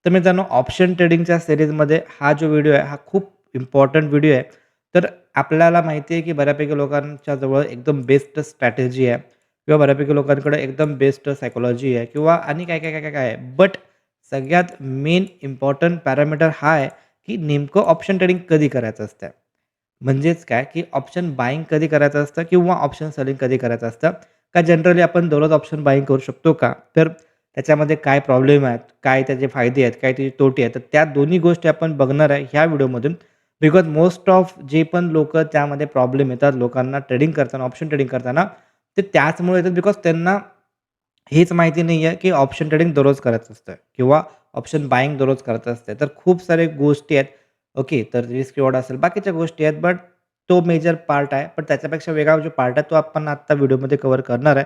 तर मित्रांनो, ऑप्शन ट्रेडिंगच्या सीरीजमध्ये हा जो व्हिडिओ आहे, हा खूप इम्पॉर्टंट व्हिडिओ आहे. तर आपल्याला माहिती आहे, की बऱ्यापैकी लोकांच्या जवळ एकदम बेस्ट स्ट्रॅटेजी आहे किंवा बऱ्यापैकी लोकांकडे एकदम बेस्ट सायकॉलॉजी आहे किंवा आणि काय, काय, काय, काय, काय आहे. बट सगळ्यात मेन इम्पॉर्टंट पॅरामीटर हा आहे, की नेमकं ऑप्शन ट्रेडिंग कधी करायचं असतं. म्हणजेच काय, की ऑप्शन बायिंग कधी करायचं असतं किंवा ऑप्शन सेलिंग कधी करायचं असतं. का जनरली आपण दररोज ऑप्शन बायिंग करू शकतो का? तर त्याच्यामध्ये काय प्रॉब्लेम आहेत, काय त्याचे फायदे आहेत, काय त्याचे तोटे आहेत. तर त्या दोन्ही गोष्टी आपण बघणार आहे ह्या व्हिडिओमधून. बिकॉज मोस्ट ऑफ जे पण लोकं त्यामध्ये प्रॉब्लेम येतात लोकांना ट्रेडिंग करताना, ऑप्शन ट्रेडिंग करताना, ते त्याचमुळे येतात बिकॉज त्यांना हेच माहिती नाही आहे, की ऑप्शन ट्रेडिंग दररोज करायचं असतं किंवा ऑप्शन बायिंग दररोज करायचं असते. तर खूप साऱ्या गोष्टी आहेत. ओके, तर रिस्क रिवॉर्ड असेल, बाकीच्या गोष्टी आहेत, बट तो मेजर पार्ट आहे. पण त्याच्यापेक्षा वेगळा जो पार्ट आहे, तो आपण आत्ता व्हिडिओमध्ये कव्हर करणार आहे.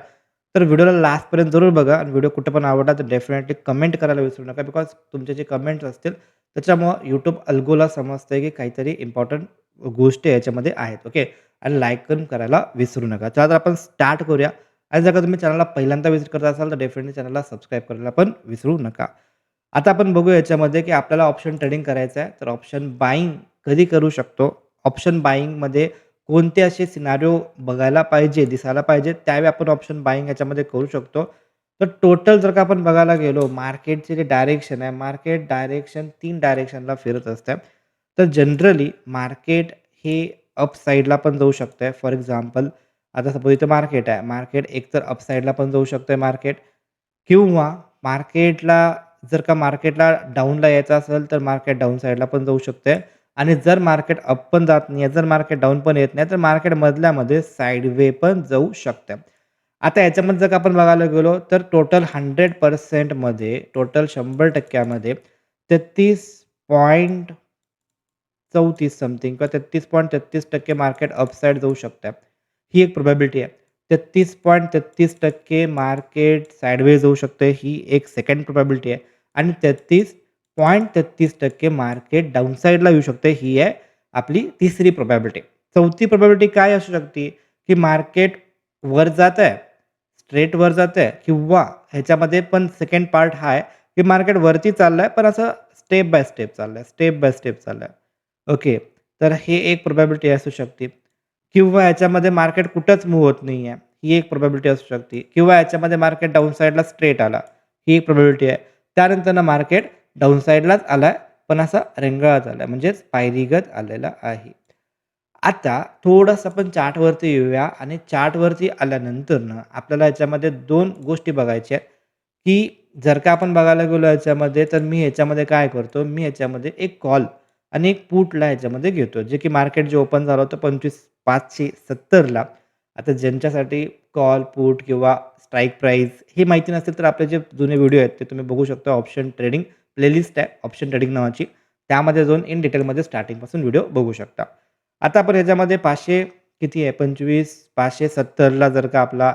तर व्हिडिओला लास्टपर्यंत जरूर बघा आणि व्हिडिओ कुठे पण आवडला तर डेफिनेटली कमेंट करायला विसरू नका. बिकॉज तुमचे जे कमेंट्स असतील, त्याच्यामुळं YouTube अल्गोला समजतंय, की काहीतरी इम्पॉर्टंट गोष्टी याच्यामध्ये आहेत. ओके, आणि लाईक पण करायला विसरू नका. चला तर आपण स्टार्ट करूया. आणि जर का तुम्ही चॅनलला पहिल्यांदा व्हिजिट करत असाल तर डेफिनेटली चॅनलला सबस्क्राईब करायला पण विसरू नका. आता आपण बघू याच्यामध्ये, की आपल्याला ऑप्शन ट्रेडिंग करायचं आहे. तर ऑप्शन बायिंग कधी करू शकतो? ऑप्शन बायिंगमध्ये कोणते असे सिनारिओ बघायला पाहिजे, दिसायला पाहिजे, त्यावेळी आपण ऑप्शन बायिंग याच्यामध्ये करू शकतो. तर टोटल जर का आपण बघायला गेलो, मार्केटचे जे डायरेक्शन आहे, मार्केट डायरेक्शन 3 डायरेक्शनला फिरत असतं. तर जनरली मार्केट हे अप साइडला पण जाऊ शकतंय. फॉर एक्झाम्पल, आता सपोज इथं मार्केट आहे. मार्केट एकतर अप साइडला पण जाऊ शकतंय मार्केट किंवा मार्केटला जर का मार्केटला डाऊनला यायचं असेल, तर मार्केट डाऊन साइडला पण जाऊ शकतंय आणि जर मार्केट अप पण जात नाही आहे, जर मार्केट डाऊन पण येत नाही, तर मार्केट मधल्यामध्ये साइडवे पण जाऊ शकतं. आता याच्यामध्ये जर का आपण बघायला गेलो, तर टोटल 100% मध्ये टोटल 100% मध्ये 33.34 समथिंग किंवा 33.33% मार्केट अपसाइड जाऊ शकतं. ही एक प्रोबॅबिलिटी आहे. 33.33% मार्केट साइडवेज जाऊ शकते. ही एक सेकंड प्रोबॅबिलिटी आहे आणि 33.33% मार्केट डाउनसाइडला येऊ शकते. ही आहे आपली तिसरी प्रोबॅबिलिटी. चौथी प्रोबॅबिलिटी काय असू शकते, की मार्केट वर जातंय, स्ट्रेट वर जातंय किंवा ह्याच्यामध्ये पण सेकंड पार्ट हा आहे, की मार्केट वरती चाललंय, पण असं स्टेप बाय स्टेप चाललंय, स्टेप बाय स्टेप चाललंय. ओके. तर हे एक प्रोबॅबिलिटी असू शकते किंवा याच्यामध्ये मार्केट कुठंच मूव्ह होत नाहीये. ही एक प्रोबॅबिलिटी असू शकते किंवा याच्यामध्ये मार्केट डाउन साइडला स्ट्रेट आला. ही एक प्रोबॅबिलिटी आहे. त्यानंतरनं मार्केट डाउन साइडलाच आलाय, पण असा रेंगाळत आलाय म्हणजेच पायरीगत आलेला आहे. आता थोडंसं आपण चार्टवरती येऊया आणि चार्टवरती आल्यानंतरनं आपल्याला याच्यामध्ये 2 गोष्टी बघायच्या आहेत, की जर का आपण बघायला गेलो याच्यामध्ये, तर मी ह्याच्यामध्ये काय करतो, मी ह्याच्यामध्ये एक कॉल आणि एक पुटला ह्याच्यामध्ये घेतो. जे की मार्केट जे ओपन झालं होतं 25,570 ला. आता ज्यांच्यासाठी कॉल, पुट किंवा स्ट्राईक प्राईस हे माहिती नसेल, तर आपले जे जुने व्हिडिओ आहेत ते तुम्ही बघू शकता. ऑप्शन ट्रेडिंग प्लेलिस्ट आहे, ऑप्शन ट्रेडिंग नावाची. त्यामध्ये जाऊन इन डिटेलमध्ये स्टार्टिंगपासून व्हिडिओ बघू शकता. आता आपण ह्याच्यामध्ये 500 किती आहे 25 570 ला जर का आपला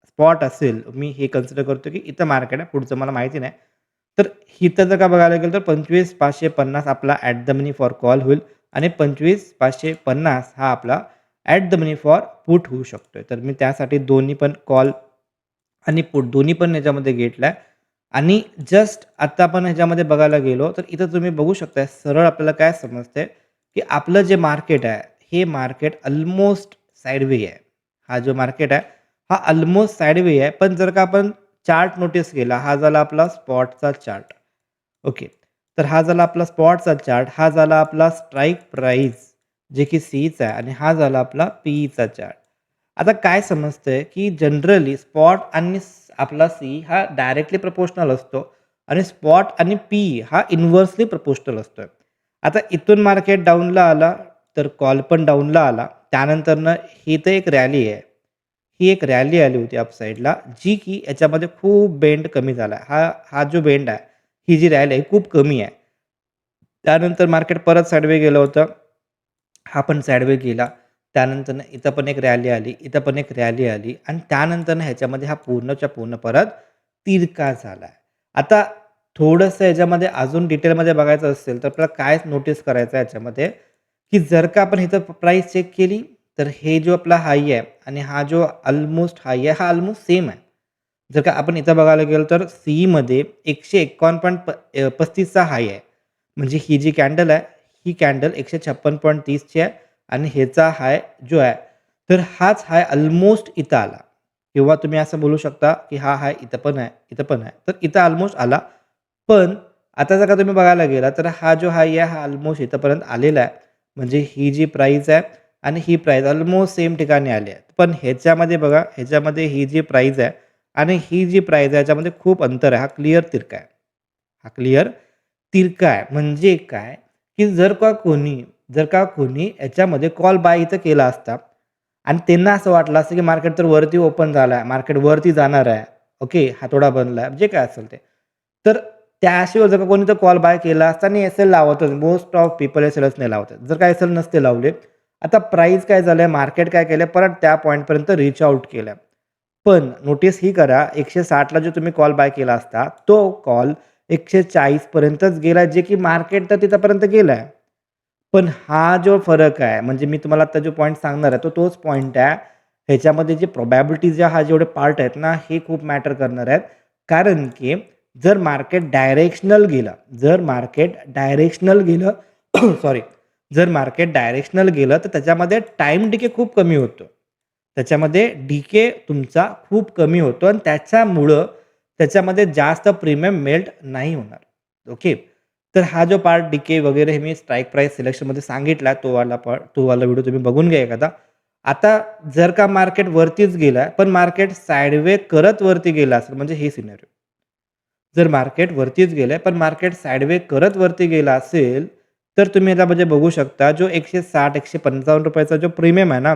स्पॉट असेल, मी हे कन्सिडर करतो की इथं मार्केट आहे, पुढचं मला माहिती नाही. तर इथं जर का बघायला गेलं तर 25,550 आपला at the money for call होईल आणि 25,550 हा आपला at the money for put होऊ शकतोय. तर मी त्यासाठी दोन्ही पण कॉल आणि पुट दोन्ही पण ह्याच्यामध्ये घेतलाय आणि जस्ट आता आपण ह्याच्यामध्ये बघायला गेलो, तर इथं तुम्ही बघू शकता सरळ आपल्याला काय समजतंय, की आपलं जे मार्केट आहे, हे मार्केट अल्मोस्ट साइडवे आहे. हा जो मार्केट आहे, हा अल्मोस्ट साइडवे आहे. पण जर का आपण चार्ट नोटीस केला, हा झाला आपला स्पॉटचा चार्ट. ओके. तर हा झाला आपला स्पॉटचा चार्ट, हा झाला आपला स्ट्राईक प्राईस जे की सीचा आहे आणि हा झाला आपला पीईचा चार्ट. आता काय समजतंय, की जनरली स्पॉट आणि आपला सी हा डायरेक्टली प्रपोर्शनल असतो आणि स्पॉट आणि पी हा इन्व्हर्सली प्रपोर्शनल असतोय. आता इथून मार्केट डाऊनला आला, तर कॉल पण डाऊनला आला. त्यानंतरनं ही तर एक रॅली आहे. ही एक रॅली आली होती अपसाइडला, जी की याच्यामध्ये खूप बेंड कमी झाला. हा हा जो बेंड आहे, ही जी रॅली आहे खूप कमी आहे. त्यानंतर मार्केट परत साइडवे गेलं होतं. हा पण साइडवे गेला. त्यानंतरनं इथं पण एक रॅली आली, इथं पण एक रॅली आली आणि त्यानंतरनं ह्याच्यामध्ये हा पूर्णच्या पूर्ण परत तिरका झाला. आता थोडंसं ह्याच्यामध्ये अजून डिटेलमध्ये बघायचं असेल, तर आपल्याला काय नोटीस करायचं आहे याच्यामध्ये, की जर का आपण इथं प्राईस चेक केली, तर हे जो आपला हाय आहे आणि हा जो अल्मोस्ट हाय आहे, हा अल्मोस्ट सेम आहे. जर का आपण इथं बघायला गेलो तर सीईमध्ये 151.35 चा हाय आहे. म्हणजे ही जी कॅन्डल आहे, ही कॅन्डल 156.30 ची आहे आणि ह्याचा हाय जो आहे, तर हाच हाय अल्मोस्ट इथं आला किंवा तुम्ही असं बोलू शकता, की हा हाय इथं पण आहे, इथं पण आहे. तर इथं अल्मोस्ट आला. पण आता जर का तुम्ही बघायला गेला, तर हा जो हाय आहे, हा अल्मोस्ट इथपर्यंत आलेला आहे. म्हणजे ही जी प्राईस आहे आणि ही प्राईस अल्मोस्ट सेम ठिकाणी आली आहे. पण ह्याच्यामध्ये बघा, ह्याच्यामध्ये ही जी प्राईस आहे आणि ही जी प्राईस आहे याच्यामध्ये खूप अंतर आहे. हा क्लिअर तिरका आहे. हा क्लिअर तिरका आहे. म्हणजे काय, की जर का कोणी याच्यामध्ये कॉल बाय इथं केला असता आणि त्यांना असं वाटलं असतं, की मार्केट तर वरती ओपन झाला आहे, मार्केट वरती जाणार आहे. ओके, हातोडा बनला आहे, जे काय असेल ते. तर त्याशिवाय जर का कोणी तर कॉल बाय केला असता आणि एस-एल लावतच. मोस्ट ऑफ पीपल एस-एलच नाही लावत. जर का एस-एल नसते लावले, आता प्राईस काय झालंय, मार्केट काय केलंय, परत त्या पॉइंटपर्यंत रीच आउट केलंय. पण नोटीस ही करा 160 ला जो तुम्ही कॉल बाय केला असता, तो कॉल 140 पर्यंतच गेला, जे की मार्केट तर तिथपर्यंत गेलाय. पण हा जो फरक आहे, म्हणजे मी तुम्हाला आता जो पॉइंट सांगणार आहे, तो तोच पॉइंट आहे. ह्याच्यामध्ये जे प्रोबॅबिलिटीज हा जेवढे पार्ट आहेत ना, हे खूप मॅटर करणार आहेत. कारण की जर मार्केट डायरेक्शनल गेलं, जर मार्केट डायरेक्शनल गेलं सॉरी, जर मार्केट डायरेक्शनल गेलं, तर त्याच्यामध्ये टाईम डिके खूप कमी होतो. त्याच्यामध्ये डिके तुमचा खूप कमी होतो आणि त्याच्यामुळं त्याच्यामध्ये जास्त प्रीमियम मेल्ट नाही होणार. ओके. तर हा जो पार्ट डिके वगैरे हे मी स्ट्राईक प्राईस सिलेक्शनमध्ये सांगितला तो वाला व्हिडिओ तुम्ही बघून घ्या एखादा. आता जर का मार्केट वरतीच गेला, पण मार्केट साइडवे करत वरती गेला असेल म्हणजे हे सिनेरिओ. जर मार्केट वरतीच गेलंय, पण मार्केट साइडवे करत वरती गेला असेल, तर तुम्ही याच्यामध्ये बघू शकता जो ₹160-155 चा जो प्रीमियम आहे ना,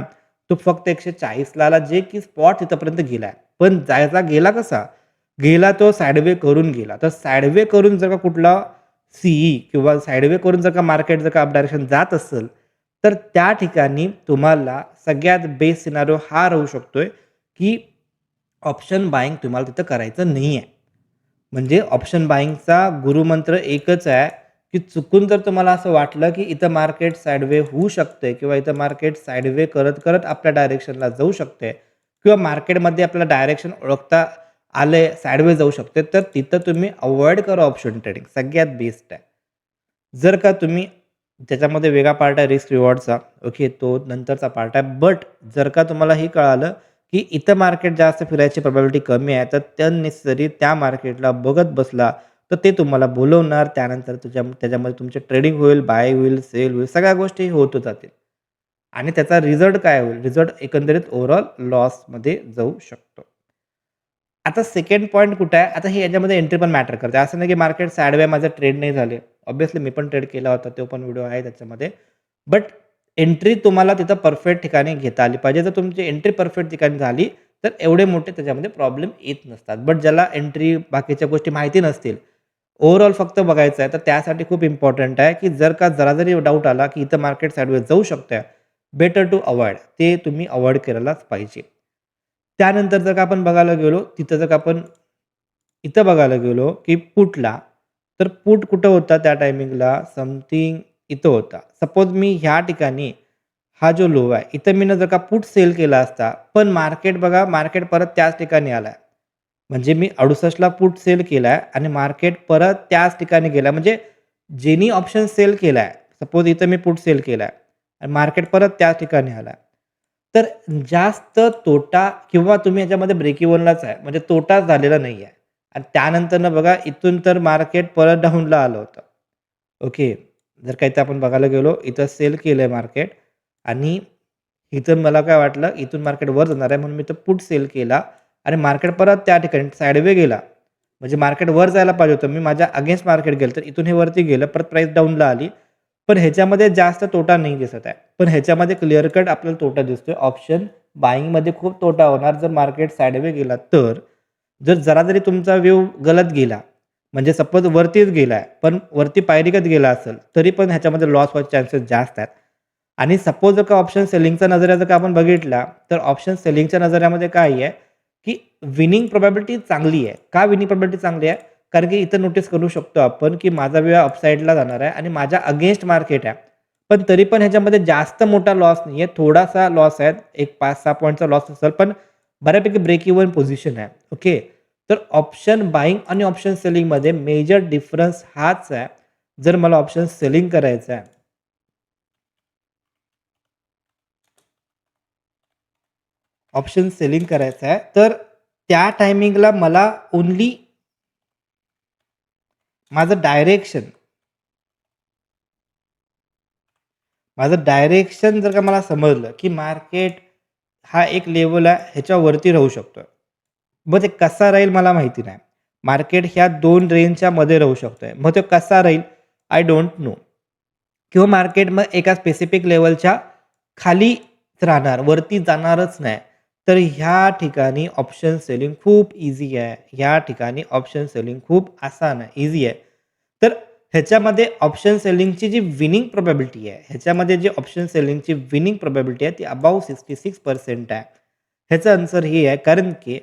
तो फक्त 140 ला आला, जे की स्पॉट तिथपर्यंत गेलाय. पण जायचा गेला कसा? गेला तो साइडवे करून गेला. तर साइडवे करून जर का कुठला किंवा साइडवे करून जर का मार्केट जर का अप डायरेक्शन जात असेल, तर त्या ठिकाणी तुम्हाला सगळ्यात बेस्ट सिनारिओ हा राहू शकतोय, की ऑप्शन बायिंग तुम्हाला तिथं करायचं नाहीये. म्हणजे ऑप्शन बायिंगचा गुरुमंत्र एकच आहे, की चुकून जर तुम्हाला असं वाटलं, की इथं मार्केट साइडवे होऊ शकते किंवा इथं मार्केट साइडवे करत-करत आपल्या डायरेक्शनला जाऊ शकते किंवा मार्केटमध्ये आपल्याला डायरेक्शन ओळखता आलंय, साइडवे जाऊ शकते, तर तिथं तुम्ही अव्हॉइड करा ऑप्शन ट्रेडिंग. सगळ्यात बेस्ट आहे. जर का तुम्ही त्याच्यामध्ये वेगळा पार्ट आहे रिस्क रिवॉर्डचा. ओके, तो नंतरचा पार्ट आहे. बट जर का तुम्हाला हे कळालं, की इथं मार्केट जास्त फिरायची प्रोबॅबिलिटी कमी आहे, तर अननेसेसरी त्या मार्केटला बघत बसला, तर ते तुम्हाला बोलवणार. त्यानंतर त्याच्यामध्ये तुमचे ट्रेडिंग होईल, बाय होईल, सेल होईल, सगळ्या गोष्टी होत जातील. आणि त्याचा रिझल्ट काय होईल? रिझल्ट एकंदरीत ओव्हरऑल लॉसमध्ये जाऊ शकतो. आता सेकंड पॉइंट कुठे आहे? आता हे याच्यामध्ये एंट्री पण मॅटर करते. असं नाही की मार्केट साइडवे माझे ट्रेड नाही झाले. ऑब्व्हियसली मी पण ट्रेड केला होता. तो पण व्हिडिओ आहे त्याच्यामध्ये. बट एंट्री तुम्हाला तिथं परफेक्ट ठिकाणी घेता आली पाहिजे. जर तुमची एंट्री परफेक्ट ठिकाणी झाली, तर एवढे मोठे त्याच्यामध्ये प्रॉब्लेम येत नसतात. बट ज्याला एंट्री बाकीच्या गोष्टी माहिती नसतील, ओव्हरऑल फक्त बघायचं आहे, तर त्यासाठी खूप इम्पोर्टंट आहे, की जर का जरा जरी डाऊट आला, की इथं मार्केट साइडवेज जाऊ शकतंय, बेटर टू अव्हॉइड. ते तुम्ही अव्हॉइड करायलाच पाहिजे. त्यानंतर जर का आपण बघायला गेलो, तिथं जर का आपण इथं बघायला गेलो, की पुटला, तर पुट कुठं होता त्या टायमिंगला समथिंग इथं होता. सपोज मी ह्या ठिकाणी हा जो लो आहे, इथं मी जर का पुट सेल केला असता, पण मार्केट बघा, मार्केट परत त्याच ठिकाणी आलाय. म्हणजे मी 68 ला पुट सेल केलाय आणि मार्केट परत त्याच ठिकाणी गेला. म्हणजे ज्यांनी ऑप्शन सेल केलाय, सपोज इथं मी पुट सेल केलाय आणि मार्केट परत त्याच ठिकाणी आलाय. तर जास्त तोटा किंवा तुम्ही याच्यामध्ये ब्रेक इव्हनलाच आहे. म्हणजे तोटाच झालेला नाहीये. आणि त्यानंतरनं बघा इथून तर मार्केट परत डाऊनला आलं होतं. ओके. जर का इथं आपण बघायला गेलो, इथं सेल केलंय मार्केट आणि इथून मला काय वाटलं, इथून मार्केट वर जाणार आहे म्हणून मी इथं पुट सेल केला आणि मार्केट परत त्या ठिकाणी साइडवे गेला. म्हणजे मार्केट वर जायला पाहिजे होतं. मी माझ्या अगेन्स्ट मार्केट गेलं, तर इथून हे वरती गेलं. परत प्राईस डाऊनला आली. पण ह्याच्यामध्ये जास्त तोटा नाही दिसत आहे. पण ह्याच्यामध्ये क्लिअर कट आपल्याला तोटा दिसतोय. ऑप्शन बायिंगमध्ये खूप तोटा होणार जर मार्केट साइडवे गेला तर. जर जरा जरी तुमचा व्ह्यू गलत गेला, म्हणजे सपोज वरतीच गेलाय, पण वरती पायरीगत गेला असेल, तरी पण ह्याच्यामध्ये लॉस व्हायचे चान्सेस जास्त आहेत. आणि सपोज जर का ऑप्शन सेलिंगचा नजरिया जर का आपण बघितला, तर ऑप्शन सेलिंगच्या नजरियामध्ये काय आहे, की विनिंग प्रोबॅबिलिटी चांगली आहे. का विनिंग प्रोबॅबिलिटी चांगली आहे? कारण की इथं नोटीस करू शकतो आपण, की माझा वेळ अपसाइडला जाणार आहे आणि माझ्या अगेन्स्ट मार्केट आहे. पण तरी पण ह्याच्यामध्ये जास्त मोठा लॉस नाहीये. थोडासा लॉस आहे. एक 5-6 पॉइंटचा लॉस असेल, पण बऱ्यापैकी ब्रेक इव्हन पोझिशन आहे. ओके. तर ऑप्शन बाईंग आणि ऑप्शन सेलिंगमध्ये मेजर डिफरन्स हाच आहे. जर मला ऑप्शन सेलिंग करायचं आहे, ऑप्शन सेलिंग करायचं आहे, तर त्या टायमिंगला मला ओन्ली माझं डायरेक्शन माझं डायरेक्शन जर का मला समजलं, की मार्केट हा एक लेव्हल आहे, ह्याच्यावरती राहू शकतोय. मग ते कसा राहील मला माहिती नाही. मार्केट ह्या 2 रेंजच्या मध्ये राहू शकतोय. मग तो कसा राहील? I don't know. किंवा मार्केट मग एका स्पेसिफिक लेव्हलच्या खालीच राहणार, वरती जाणारच नाही. तर ह्या ठिकाणी ऑप्शन सेलिंग खूप ईझी आहे. ह्या ठिकाणी ऑप्शन सेलिंग खूप आसान आहे, ईझी आहे. तर ह्याच्यामध्ये ऑप्शन सेलिंगची जी विनिंग प्रोबॅबिलिटी आहे, ह्याच्यामध्ये जी ऑप्शन सेलिंगची विनिंग प्रोबॅबिलिटी आहे ती अबाउव्ह 66% आहे. ह्याचं आन्सर हे आहे कारण की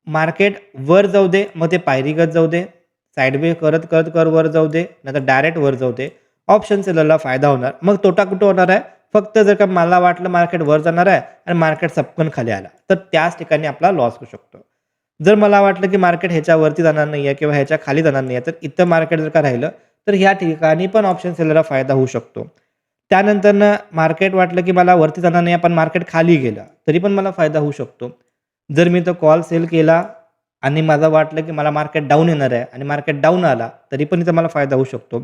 मार्केट वर जाऊ दे, मग ते पायरीगत जाऊ दे, साइडवे करत वर जाऊ दे, नाहीतर डायरेक्ट वर जाऊ दे. ऑप्शन सेलरला फायदा होणार. मग तोटा कुठं होणार आहे? फक्त जर का मला वाटलं मार्केट वर जाणार आहे आणि मार्केट सपकन खाली आला, तर त्याच ठिकाणी आपला लॉस होऊ शकतो. जर मला वाटलं की मार्केट ह्याच्यावरती जाणार नाहीये किंवा ह्याच्या खाली जाणार नाहीये, तर इथं मार्केट जर का राहिलं, तर ह्या ठिकाणी पण ऑप्शन सेलरला फायदा होऊ शकतो. त्यानंतरनं मार्केट वाटलं की मला वरती जाणार नाही, पण मार्केट खाली गेलं, तरी पण मला फायदा होऊ शकतो. जर मी तो कॉल सेल केला आणि मला वाटलं की मला मार्केट डाऊन येणार आहे आणि मार्केट डाऊन आला, तरी पण इथं मला फायदा होऊ शकतो.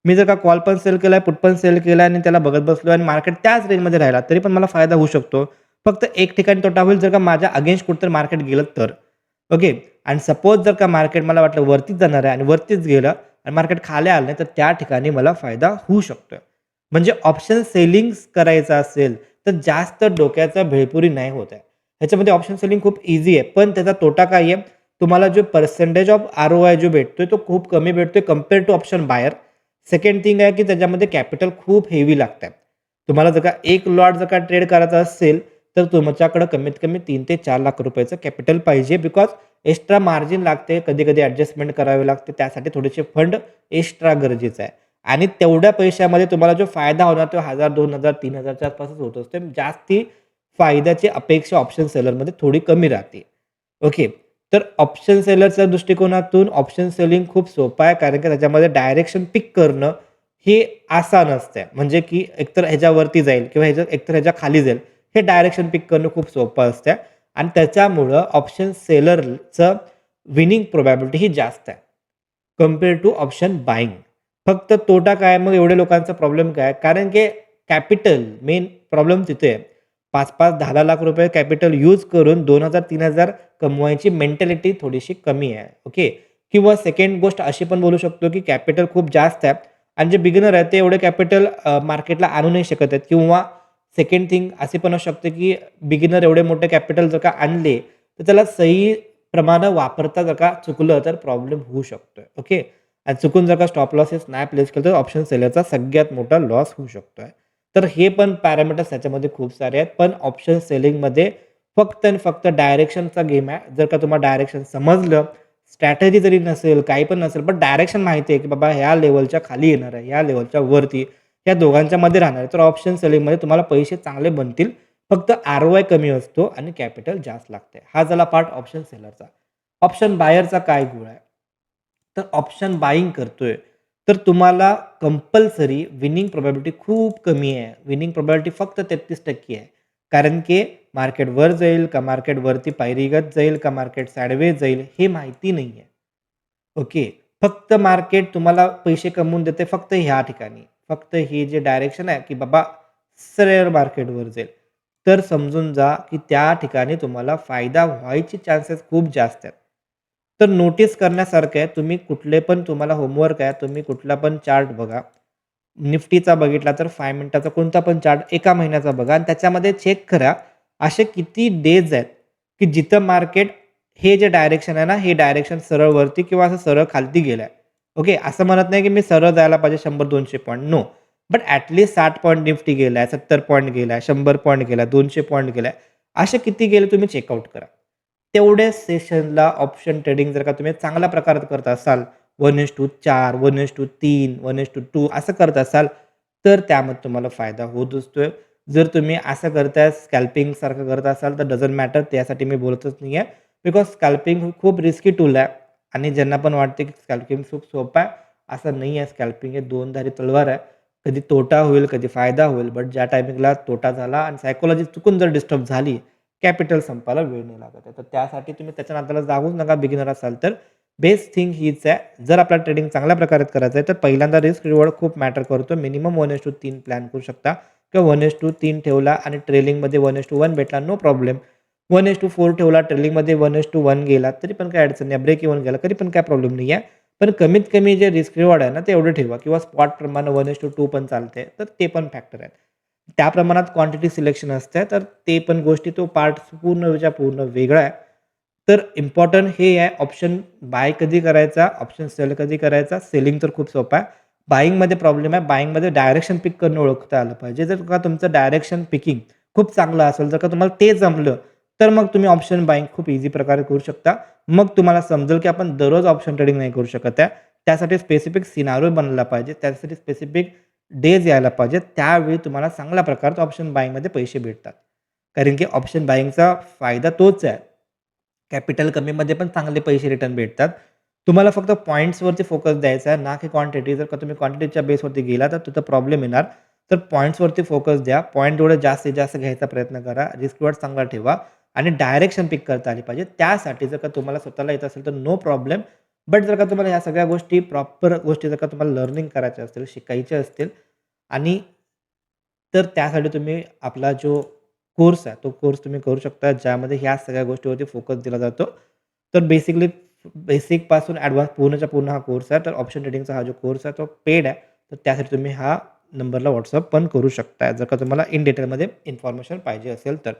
मी जर का कॉल पण सेल केलाय, पुट पण सेल केलाय आणि त्याला बघत बसलो आणि मार्केट त्याच रेंजमध्ये राहिला, तरी पण मला फायदा होऊ शकतो. फक्त एक ठिकाणी तोटा होईल जर का माझ्या अगेन्स्ट कुठेतरी मार्केट गेलं तर. ओके. आणि सपोज जर का मार्केट मला वाटलं वरतीच जाणार आहे आणि वरतीच गेलं आणि मार्केट खाली आलं नाही, तर त्या ठिकाणी मला फायदा होऊ शकतोय. म्हणजे ऑप्शन सेलिंग करायचं असेल, तर जास्त डोक्याचा भेळपुरी नाही होत आहे. ह्याच्यामध्ये ऑप्शन सेलिंग खूप ईझी आहे. पण त्याचा तोटा काय आहे? तुम्हाला जो पर्सेंटेज ऑफ आर-ओ-आय जो भेटतोय, तो खूप कमी भेटतोय compare to option buyer. Second thing आहे, की त्याच्यामध्ये कॅपिटल खूप हेवी लागतं. तुम्हाला जर का 1 लॉट जर का ट्रेड करायचा असेल, तर तुमच्याकडे कमीत कमी 3 ते 4 लाख रुपयाचं कॅपिटल पाहिजे. बिकॉज एक्स्ट्रा मार्जिन लागते, कधी-कधी ॲडजस्टमेंट करावी लागते. त्यासाठी थोडेसे फंड एक्स्ट्रा गरजेचं आहे. आणि तेवढ्या पैशामध्ये तुम्हाला जो फायदा होणार तो 1000, 2000, 3000 च्या आसपासच होत असते. जास्ती फायद्याची अपेक्षा ऑप्शन सेलरमध्ये थोडी कमी राहते. ओके. तर ऑप्शन सेलरच्या दृष्टिकोनातून ऑप्शन सेलिंग खूप सोपं आहे. कारण की त्याच्यामध्ये डायरेक्शन पिक करणं हे आसान असतं. म्हणजे की एकतर ह्याच्यावरती जाईल किंवा एकतर ह्याच्या खाली जाईल. हे डायरेक्शन पिक करणं खूप सोपं असतं आणि त्याच्यामुळं ऑप्शन सेलरचं विनिंग प्रोबॅबिलिटी ही जास्त आहे. Compare to option buying. फक्त तोटा काय मग एवढ्या लोकांचा प्रॉब्लेम काय? कारण की कॅपिटल मेन प्रॉब्लेम तिथे आहे. 5-5, 10-10 लाख रुपये कॅपिटल यूज करून 2000-3000 कमवायची मेंटॅलिटी थोडीशी कमी आहे. ओके. किंवा सेकंड गोष्ट अशी पण बोलू शकतो, की कॅपिटल खूप जास्त आहे आणि जे बिगिनर आहेत ते एवढे कॅपिटल मार्केटला आणू नाही शकत आहेत किंवा सेकंड थिंग असे पण असू शकते, की बिगिनर एवढे मोठे कॅपिटल जर का आणले, तर त्याला सही प्रमाणे वापरता जर का चुकलं तर प्रॉब्लेम होऊ शकतोय. ओके. आणि चुकून जर का स्टॉप लॉसेस नाही प्लेस केलं तर ऑप्शन सेलरचा सगळ्यात मोठा लॉस होऊ शकतोय. तर हे पण पॅरामीटर्स त्याच्यामध्ये खूप सारे आहेत. पण ऑप्शन सेलिंगमध्ये फक्त आणि फक्त डायरेक्शनचा गेम आहे. जर का तुम्हाला डायरेक्शन समजलं, स्ट्रॅटेजी जरी नसेल, काही पण नसेल, पण डायरेक्शन माहिती आहे, की बाबा ह्या लेव्हलच्या खाली येणार आहे, ह्या लेव्हलच्या वरती, या दोघांच्या मध्ये राहणार आहे. तर ऑप्शन सेलिंगमध्ये तुम्हाला पैसे चांगले बनतील. फक्त आर-ओ-आय कमी असतो आणि कॅपिटल जास्त लागते. हा झाला पार्ट ऑप्शन सेलरचा. ऑप्शन बायरचा काय गुण आहे? तर ऑप्शन बायिंग करतोय, तर तुम्हाला कंपल्सरी विनिंग प्रोबॅबिलिटी खूप कमी आहे. विनिंग प्रोबॅबिलिटी फक्त 33% आहे. कारण की मार्केट वर जाईल का मार्केट वरती पायरीगत जाईल का मार्केट साइडवेज जाईल हे माहिती नाहीये. ओके. फक्त मार्केट तुम्हाला पैसे कमवून देते फक्त ह्या ठिकाणी. फक्त हे जे डायरेक्शन आहे, की बाबा सरळ मार्केटवर जाईल. तर समजून जा, की त्या ठिकाणी तुम्हाला फायदा व्हायचे चान्सेस खूप जास्त आहेत. तर नोटीस करण्यासारखं आहे. तुम्ही कुठले पण तुम्हाला होमवर्क आहे. तुम्ही कुठला पण चार्ट बघा. निफ्टीचा बघितला तर 5 मिनिटाचा कोणता पण चार्ट एका महिन्याचा बघा आणि त्याच्यामध्ये चेक करा, असे किती डेज आहेत, की जिथं मार्केट हे जे डायरेक्शन आहे ना, हे डायरेक्शन सरळ वरती किंवा असं सरळ खालती गेलंय. ओके. असं म्हणत नाही, की मी सरळ जायला पाहिजे 100-200 point. No. But at least 60 point Nifty गेलाय, 70 पॉइंट गेलाय, 100 पॉइंट गेलाय, 200 पॉइंट गेलाय. असे किती गेले तुम्ही चेकआउट करा. तेवढ्याच सेशनला ऑप्शन ट्रेडिंग जर का तुम्ही चांगल्या प्रकारात करत असाल, 1:4, 1:3, 1:2 असं करत असाल, तर त्यामध्ये तुम्हाला फायदा होत असतोय. जर तुम्ही असं करताय स्कॅल्पिंगसारखं करत असाल, तर डझंट मॅटर त्यासाठी मी बोलतच नाहीये. बिकॉज स्कॅल्पिंग खूप रिस्की टूल आहे आणि ज्यांना पण वाटते की स्कॅल्पिंग खूप सोपं आहे, असं नाही आहे. स्कॅल्पिंग हे दोनधारी तलवार आहे. कधी तोटा होईल, कधी फायदा होईल. बट ज्या टायमिंगला तोटा झाला आणि सायकॉलॉजी चुकून जर डिस्टर्ब झाली, कॅपिटल संपायला वेळ नाही लागत आहे. तर त्यासाठी तुम्ही त्याच्या नादाला लागूच नका बिगिनर असाल तर. बेस्ट थिंग हीच आहे, जर आपल्याला ट्रेडिंग चांगल्या प्रकारे करायचं आहे, तर पहिल्यांदा रिस्क रिवॉर्ड खूप मॅटर करतो. मिनिमम 1:3 प्लॅन करू शकता किंवा 1:3 ठेवला आणि ट्रेलिंगमध्ये 1:1 भेटला, नो प्रॉब्लेम. 1:4 ठेवला, ट्रेलिंगमध्ये 1:1 गेला, तरी पण काही अडचण नाही. ब्रेक इव्हन गेला, तरी पण काही प्रॉब्लेम नाही आहे. पण कमीत कमी जे रिस्क रिवॉर्ड आहे ना, ते एवढं ठेवा किंवा स्पॉटप्रमाणे 1:2 पण चालते, तर ते पण फॅक्टर आहेत. त्या प्रमाणात क्वांटिटी सिलेक्शन असते, तर ते पण गोष्टी तो पार्ट पूर्णच्या पूर्ण वेगळा आहे. तर इम्पॉर्टंट हे आहे ऑप्शन बाय कधी करायचा, ऑप्शन सेल कधी करायचा. सेलिंग तर खूप सोपं आहे. बायिंगमध्ये प्रॉब्लेम आहे. बायिंगमध्ये डायरेक्शन पिक करणं ओळखता आलं पाहिजे. जर का तुमचं डायरेक्शन पिकिंग खूप चांगलं असेल, जर का तुम्हाला ते जमलं, तर मग तुम्ही ऑप्शन बायिंग खूप ईझी प्रकारे करू शकता. मग तुम्हाला समजेल की आपण दररोज ऑप्शन ट्रेडिंग नाही करू शकत आहे. त्यासाठी स्पेसिफिक सिनारिओ बनला पाहिजे. त्यासाठी स्पेसिफिक डेज यायला पाहिजेत. त्यावेळी तुम्हाला चांगल्या प्रकारचं ऑप्शन बायिंगमध्ये पैसे भेटतात. कारण की ऑप्शन बायिंगचा फायदा तोच आहे. कॅपिटल कमीमध्ये पण चांगले पैसे रिटर्न भेटतात. तुम्हाला फक्त पॉइंट्सवरती फोकस द्यायचा आहे, ना की क्वांटिटी. जर का तुम्ही क्वांटिटीच्या बेसवरती गेला, तर तिथं प्रॉब्लेम येणार. तर पॉइंट्सवरती फोकस द्या. पॉइंट जेवढे जास्तीत जास्त घ्यायचा प्रयत्न करा. रिस्क रिवॉर्ड चांगला ठेवा आणि डायरेक्शन पिक करता आली पाहिजे. त्यासाठी जर का तुम्हाला स्वतःला येत असेल, तर नो प्रॉब्लेम. बट जर का तुम्हाला ह्या सगळ्या गोष्टी, प्रॉपर गोष्टी जर का तुम्हाला लर्निंग करायच्या असतील, शिकायच्या असतील आणि तर त्यासाठी तुम्ही आपला जो कोर्स आहे, तो कोर्स तुम्ही करू शकता, ज्यामध्ये ह्या सगळ्या गोष्टीवरती फोकस दिला जातो. तर बेसिकली बेसिकपासून ॲडव्हान्स पूर्णच्या पूर्ण हा कोर्स आहे. तर ऑप्शन ट्रेडिंगचा हा जो कोर्स आहे, तो पेड आहे. तर त्यासाठी तुम्ही हा नंबरला WhatsApp पण करू शकता, जर का तुम्हाला इन डिटेलमध्ये इन्फॉर्मेशन पाहिजे असेल तर.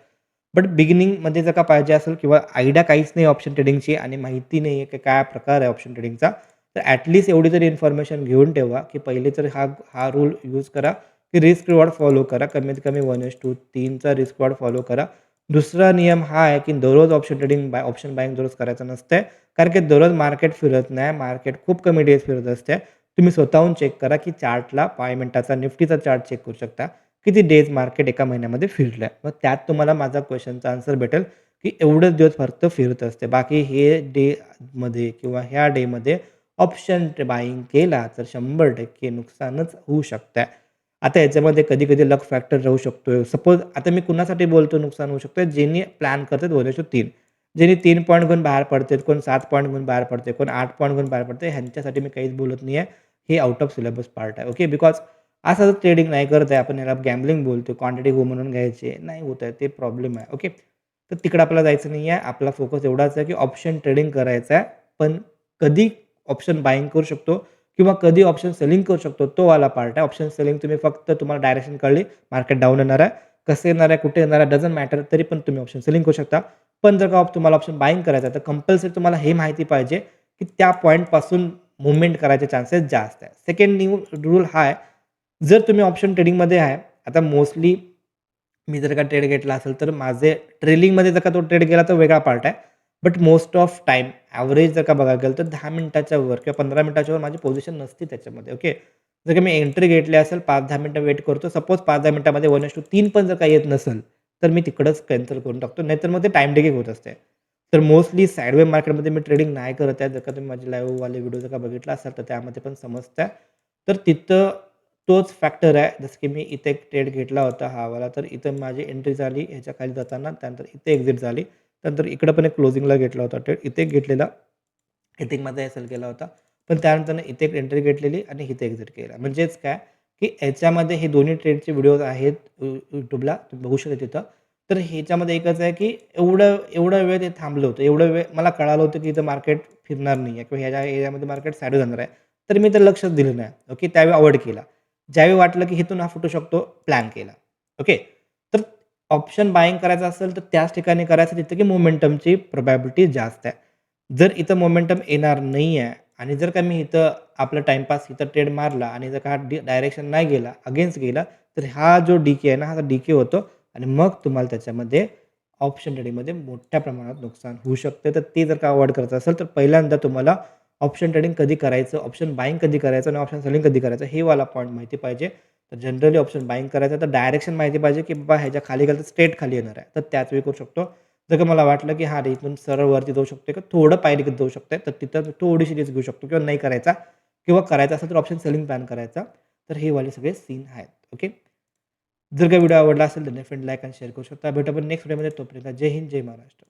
बट बिगिनिंगमध्ये जर का पाहिजे असेल किंवा आयडिया काहीच नाही ऑप्शन ट्रेडिंगची आणि माहिती नाही आहे, की काय प्रकार आहे ऑप्शन ट्रेडिंगचा, तर ॲटलीस्ट एवढी तरी इन्फॉर्मेशन घेऊन ठेवा, की पहिले तर हा हा रूल यूज करा, की रिस्क रिवॉर्ड फॉलो करा. कमीत कमी 1:3चा रिस्क रिवॉर्ड फॉलो करा. दुसरा नियम हा आहे, की दररोज ऑप्शन ट्रेडिंग ऑप्शन बायिंग दररोज करायचं नसतंय. कारण की दररोज मार्केट फिरत नाही. मार्केट खूप कमी डेज फिरत असते. तुम्ही स्वतःहून चेक करा, की चार्टला 5 मिनिटाचा निफ्टीचा चार्ट चेक करू शकता. किती डेज मार्केट एका महिन्यामध्ये फिरलंय. मग त्यात तुम्हाला माझा क्वेशनचा आन्सर भेटेल, की एवढेच दिवस फक्त फिरत असते. बाकी हे डेमध्ये किंवा ह्या डेमध्ये ऑप्शन बायिंग केला तर 100% नुकसानच होऊ शकतं. आता याच्यामध्ये कधी-कधी लक फॅक्टर राहू शकतो. सपोज आता मी कुणासाठी बोलतो नुकसान होऊ शकतं, ज्यांनी प्लॅन करतात 1:3. ज्यांनी 3 पॉइंट घेऊन बाहेर पडतात, कोण 7 पॉइंट घेऊन बाहेर पडते, कोण 8 पॉइंट घेऊन बाहेर पडते. ह्यांच्यासाठी मी काहीच बोलत नाही आहे. हे आउट ऑफ सिलेबस पार्ट आहे. ओके. बिकॉज असं ट्रेडिंग नाही करत आहे. आपण याला गॅम्बलिंग बोलतो. क्वांटिटी हो म्हणून घ्यायचे. नाही होत आहे. ते प्रॉब्लेम आहे. ओके. तर तिकडे आपल्याला जायचं नाही आहे. आपला फोकस एवढाच आहे, की ऑप्शन ट्रेडिंग करायचं आहे. पण कधी ऑप्शन बायिंग करू शकतो किंवा कधी ऑप्शन सेलिंग करू शकतो, तो वाला पार्ट आहे. ऑप्शन सेलिंग तुम्ही फक्त तुम्हाला डायरेक्शन कळली, मार्केट डाऊन येणार आहे, कसं येणार आहे, कुठे येणार आहे, डझंट मॅटर. तरी पण तुम्ही ऑप्शन सेलिंग करू शकता. पण जर का तुम्हाला ऑप्शन बायिंग करायचं आहे, तर कंपल्सरी तुम्हाला हे माहिती पाहिजे, की त्या पॉइंटपासून मूव्हमेंट करायचे चान्सेस जास्त आहे. सेकंड न्यू रूल हा आहे, जर तुम्ही ऑप्शन ट्रेडिंगमध्ये आहे, आता मोस्टली मी जर का ट्रेड घेतला असेल, तर माझे ट्रेलिंगमध्ये जर का तो ट्रेड गेला, तर वेगळा पार्ट आहे. But most of time average जर का बघायला गेलं, तर 10 मिनिटाच्या वर किंवा 15 मिनिटाच्या वर माझी पोझिशन नसते त्याच्यामध्ये. ओके. जर का मी एंट्री घेतली असेल, 5-10 मिनिटं वेट करतो. सपोज 5-10 मिनिटामध्ये 1:3 पण जर का येत नसेल, तर मी तिकडंच कॅन्सल करून टाकतो. नाहीतर मग ते टाईम टेकिंग होत असते. तर मोस्टली साइडवे मार्केटमध्ये मी ट्रेडिंग नाही करत आहे. जर का तुम्ही माझे लाईव्हवाले व्हिडिओ जर का बघितला असाल, तर त्यामध्ये पण समजतं. तर तिथं तोच फॅक्टर आहे. जसं की मी इथे एक ट्रेड घेतला होता हा वाला, तर इथं माझी एंट्री झाली ह्याच्या खाली जाताना. त्यानंतर इथे एक्झिट झाली. त्यानंतर इकडं पण एक क्लोजिंगला घेतला होता ट्रेड. इथे एक घेतलेला, इथे एक माझा एस-एल केला होता. पण त्यानंतर इथे एक एंट्री घेतलेली आणि इथे एक्झिट केला. म्हणजेच काय, की ह्याच्यामध्ये हे दोन्ही ट्रेडचे व्हिडिओज आहेत YouTubeला तुम्ही बघू शकता तिथं. तर ह्याच्यामध्ये एकच आहे, की एवढा वेळ ते थांबलं होतं. एवढा वेळ मला कळालं होतं, की इथं मार्केट फिरणार नाही आहे किंवा ह्याच्या एरियामध्ये मार्केट साइडवेज जाणार आहे. तर मी तर लक्षच दिलं नाही. ओके. त्यावेळी अव्हॉइड केला. ज्यावेळी वाटलं, की इथून हा फुटू शकतो, प्लॅन केला. ओके. तर ऑप्शन बायिंग करायचं असेल, तर त्याच ठिकाणी करायचं जिथं की मोमेंटमची प्रोबॅबिलिटी जास्त आहे. जर इथं मोमेंटम येणार नाही आहे आणि जर का मी इथं आपला टाईमपास इथं ट्रेड मारला आणि जर का हा डायरेक्शन नाही गेला, अगेन्स्ट गेला, तर हा जो डीके आहे ना, हा डीके होतो आणि मग तुम्हाला त्याच्यामध्ये ऑप्शन ट्रेडिंगमध्ये मोठ्या प्रमाणात नुकसान होऊ शकते. तर ते जर का अव्हॉइड करायचं असेल, तर पहिल्यांदा तुम्हाला ऑप्शन ट्रेडिंग कधी करायचं, ऑप्शन बायिंग कधी करायचं आणि ऑप्शन सेलिंग कधी करायचं, हे वाला पॉइंट माहिती पाहिजे. तर जनरली ऑप्शन बायिंग करायचं तर डायरेक्शन माहिती पाहिजे, की बाबा ह्याच्या खाली गेलं तर स्ट्रेट खाली येणार आहे. तर त्याच वेळी करू शकतो. जर का मला वाटलं की हां, इथून सरळ वरती जाऊ शकतोय का थोडं पायरी घेत जाऊ शकतोय, तर तिथं थोडीशी रिस्क घेऊ शकतो किंवा नाही करायचा किंवा करायचा असेल तर ऑप्शन सेलिंग प्लॅन करायचा. तर हे वाले सगळे सीन आहेत. ओके. जर का व्हिडिओ आवडला असेल तर डेफिनेटली लाईक आणि शेअर करू शकता. भेटू आपण नेक्स्ट व्हिडिओमध्ये. तोपर्यंत जय हिंद, जय महाराष्ट्र.